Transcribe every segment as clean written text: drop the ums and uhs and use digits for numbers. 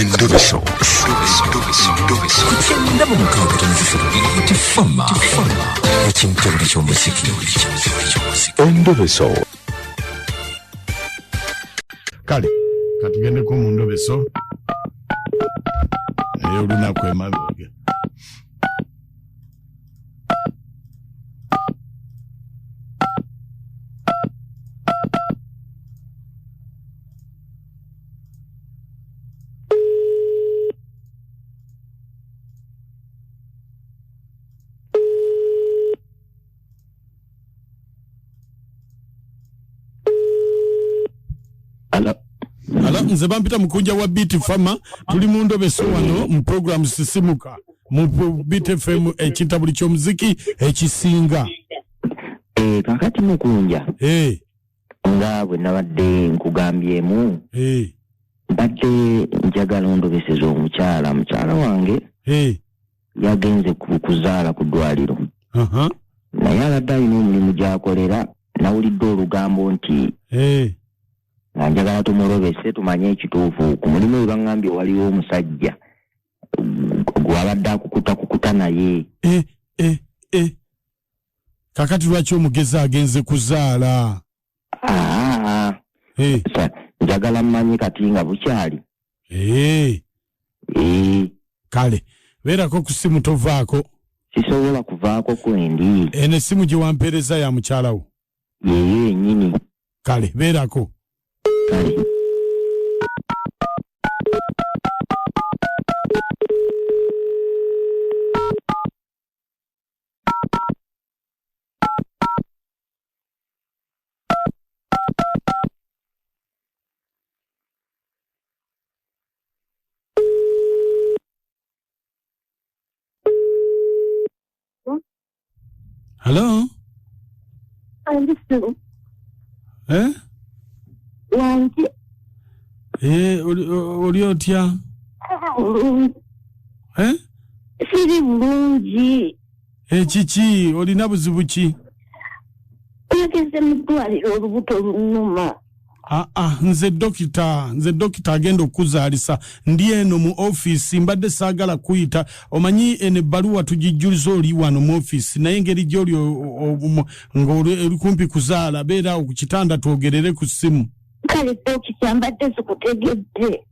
Endobeso. Kugenda mu mukaaga tifama ekintu buli ky'omuziki. Endobeso. Kale katugendeko mu ndobeso olunaku emabega. Nze bampita Mukunja wa Beat Farmer tuli mu ndobeso wano mu program sisimuka mu Beat FM ekintabuli ky'omuziki ekisinga. Kakati Mukunja nga bwe nabadde nkugambyemu mbadde njagala ndobeseza mukyala wange yagenze kuzaala ku ddwaliro naye abadde alina omulimu gy'akolera nawulidde olugambo nti njagala tumulobese tumanye ekituufu ku mulimu we baŋŋambye waliwo omusajja gw'abadde akukuta naye. Kakati lwaki omugezi agenze kuzaala? Njagala mmanye kati nga bukyali. Kale beerako ku simu tovaako. Sisobola kuvaako kwendi. Eno essimu gye wampeereza ya mukyalawo? Yeyo yennyini. Kale beerako. Kale. Hello? Wange. Oli otya? Siri bulungi. Kiki olina buzibu ki? Yageze mu ddwaliro olubuto lunnuma. Nze dokita agenda okuzaalisa ndi eno mu office mbadde saagala kuyita omanyi ene ebbaluwa tugijjuliza oli wano mu office naye engeri gy'oli ng'oli kumpi kuzaala beera awo ku kitanda twogerere ku ssimu. Kale dokita mbadde sikutegedde.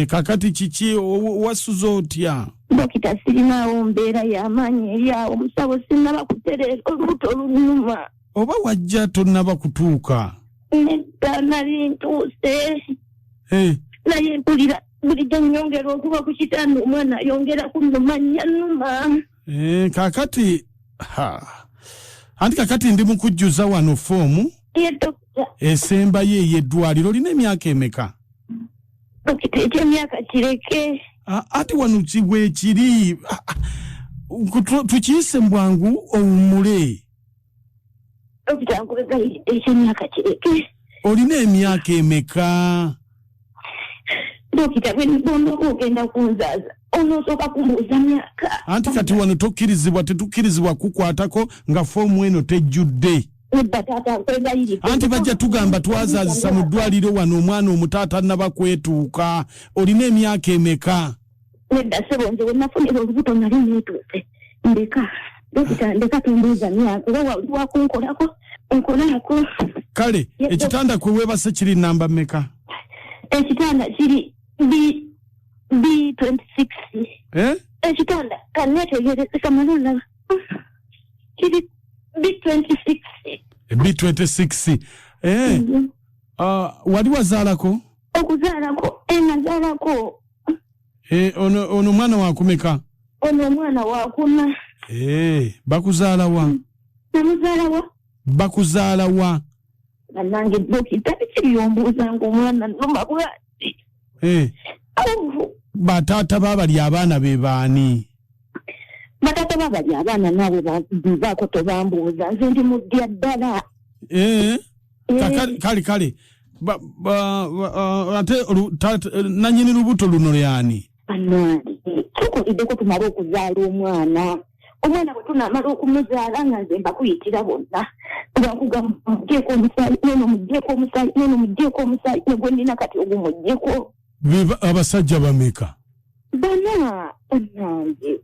Kakati kiki wasuza otya? Dokita sirinaawo mbeera y'amaanyi eri awo musawo sinnaba kutereera olubuto lunnuma. Oba wajja tonnaba kutuuka? Nedda nali ntuuse. Naye mpulira bulijjo nnyongera okuba ku kitanda omwana yongera kunnuma nnuma. Kakati anti kakati ndi mu kujjuza wano foomu. Dokita. Esembayo ey'eddwaliro olina emyaka emeka? Dokita eky'emyaka kireke. Ati wano bwe kiri tukiyise mu bwangu owummule. Dokita nkugayidde eky'emyaka kireke. Olina emyaka emeka? Dokita bwe nigomba okugenda kunzaaza onosooka kumbuuza myaka. Anti kati wano tetukkirizibwa kukwatako nga foomu eno tejjudde. Anti bajja tugamba twazaazisa mu ddwaliro wano omwana omutaata annaba kwetuuka. Olina emyaka emeka? Nedda ssebo nze we nafunira olubuto nali neetuuse. Ndeka tumbuuza myaka oba wakunkolako nkolako. Kale ekitanda kwe weebase kiri namba mmeka? Ekitanda kiri B26. Ekitanda kanneetegereze kamalala kiri B26. B26. Wali wazaalako? Okuzaalako nazaalako. Ono mwana wakumeka? Ono mwana wakuna. Bakuzaala wa? Namuzaala wa? Bakuzaala wa? Nange dokita bikiri yombuuza ng'omwana nnuma bw'ati. Bataata baabali abaana be baani? Bataata baabali abaana nabo baako tobambuuza nze ndi muddya ddala. Kale ate nannyini lubuto luno lyani? Anali tukuliddeko tumale okuzaala omwana bwe tunamala okumuzaala nga nze mbakuyitira bonna ngakugamba muggyeko omusaayi neno muggyeko omusaayi negwe nina kati ogumuggyeko Abasajja bameka? Bana nange.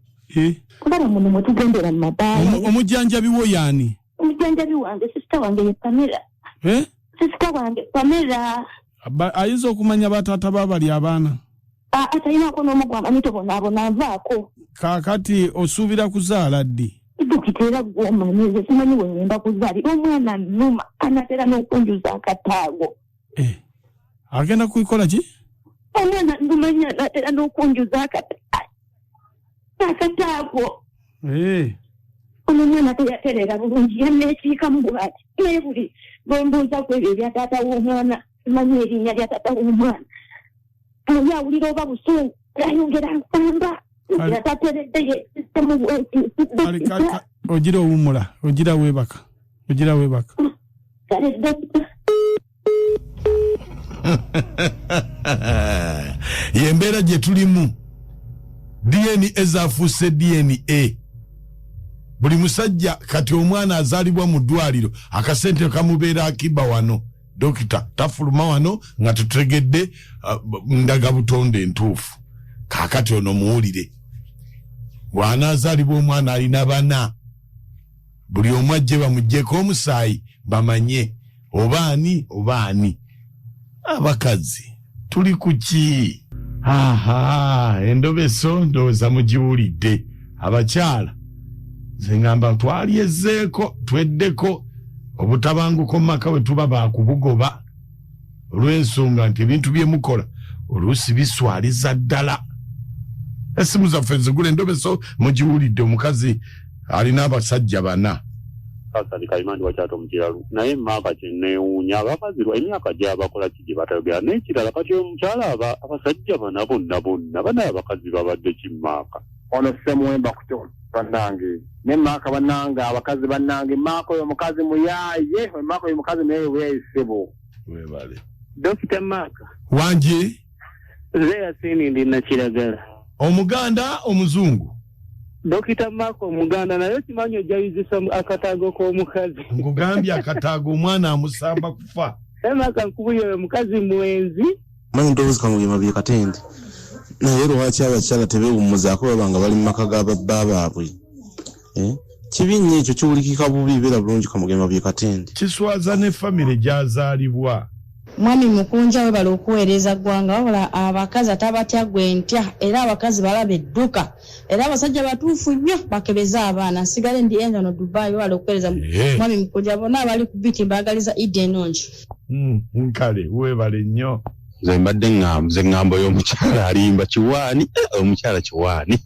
Kubara muno mutugendera mu mabala. Omujjanjabi wo yani? Omujjanjabi wange sister wange ye Pamela. Sister wange Pamela. Ayinza okumanya bataata babali abaana? Atalina ko n'omugwa amito bona nvaako. Kaakati osuubira kuzaala ddi? Dokitera gw'omanyize simanyi we ngenda kuzaali. Omwana nnuma anatera n'okunjuza akataago. Agenda kukola ki? Omwana nnuma anatera n'okunjuza akataago. Omwana teyaterera bulungi yanneekiika mu bwati. Naye buli bwembuuza ku ebyo ebya taata w'omwana simanyi erinnya lya taata w'omwana. Yawulira oba busungu yayongera nsamba. Ogira owumula, ogira weebaka. Yembeera gye tulimu. DNA ezaafuuse DNA. Buli musajja kati omwana azaalibwa mu ddwaliro akasente kamubeera akiba wano. Dokita tafuluma wano nga tutegedde ndaga butonde entuufu. Kaakati ono muwulire. Bw'anaazaalibwa omwana alina bana. Buli omu ajje bamuggyeko omusaayi bamanye obaani. Abakazi tuli ku ki? Endobeso ndowooza mugiwulidde. Abakyala ze ngamba twalyezeeko tweddeko obutabanguko mu maka we tuba baakubugoba olw'ensonga nti ebintu bye mukola oluusi biswaliza ddala. Esimu zaffe zigula Endobeso mugiwulidde. Omukazi alina abasajja bana. Kasali Kaimandi wakyato mukiralu naye maka kyenewuunya abakazi emyaka gy'abakola kigi batayogera n'ekirala kati omukyala abasajja bana bonna banaye abakazi babadde kimaaka ono Ssemuwemba kuto bannange ne maaka bannange abakazi bannange maaka oyo mukazi muyaaye maaka oyo mukazi naye weeyisebo webale Dokita Maaka Wange Leya Sini ndi Nakiragala Omuganda omuzungu Dokita Maaka Omuganda naye kimanyi ojayizisa akataago k'omukazi nkugambye akataago omwana amusamba kufa Maaka nkubuye mukazi mwenzi manyi ndowooza kamugema bye katende naye lwaki abakyala tebeewummuzaako babanga bali mu maka ga babba baabwe kibi nnyo ekyo kiwulikika bubi beera bulungi kamugema bye katende kiswaza ne famire gyazaalibwa. Mwami Mukunja we bali okuweereza ggwanga wabula abakazi atabatya gwentya era abakazi balaba edduka era abasajja batuufu nnyo bakebeza abaana nsigale ndi eno Dubai wali okuweereza Mwami Mukunja bonna abali ku biti mbaagaliza Idde ennungi. Nkale weebale nnyo. Nze mbadde ng'ambo y'omukyala alimba kiwaani omukyala kiwaani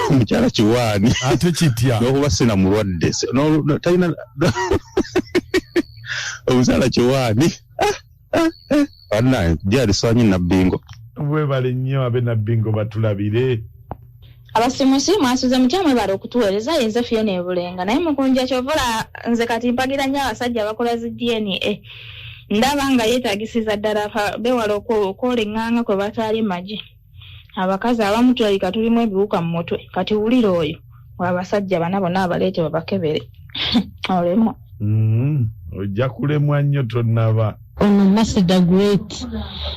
omukyala kiwaani ate kitya n'okuba sina mulwadde talina omukyala kiwaani bannaye gyalisoanyi nabbingo weebale nnyo abe nabbingo batulabire. Abasimusi mwasuze mutya mwebale okutuweereza yenze Fiona Ebulenga naye Mukunja kyovula nze kati mpagira nnyo abasajja abakola zi DNA ndaba nga yeetagisiza ddala bewala okwolenganga kwe bataali magi. Abakazi abamu tulabika tulimu ebiwuka mu mutwe kati wulira oyo abasajja bana bonna abaleete babakebere olemo. Ojja kulemwa nnyo tonnaba. Ono Masida Great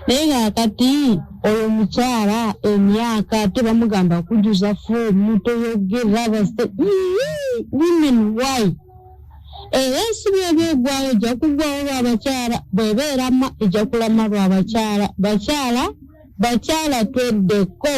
naye nga kati oyo mukyala emyaka tebamugamba kujuza foomu toyogera women why ensi byebyegwayo ejja kuggwawo lw'abakyala bw'ebeera ejja kulama lw'abakyala bakyala tweddeko.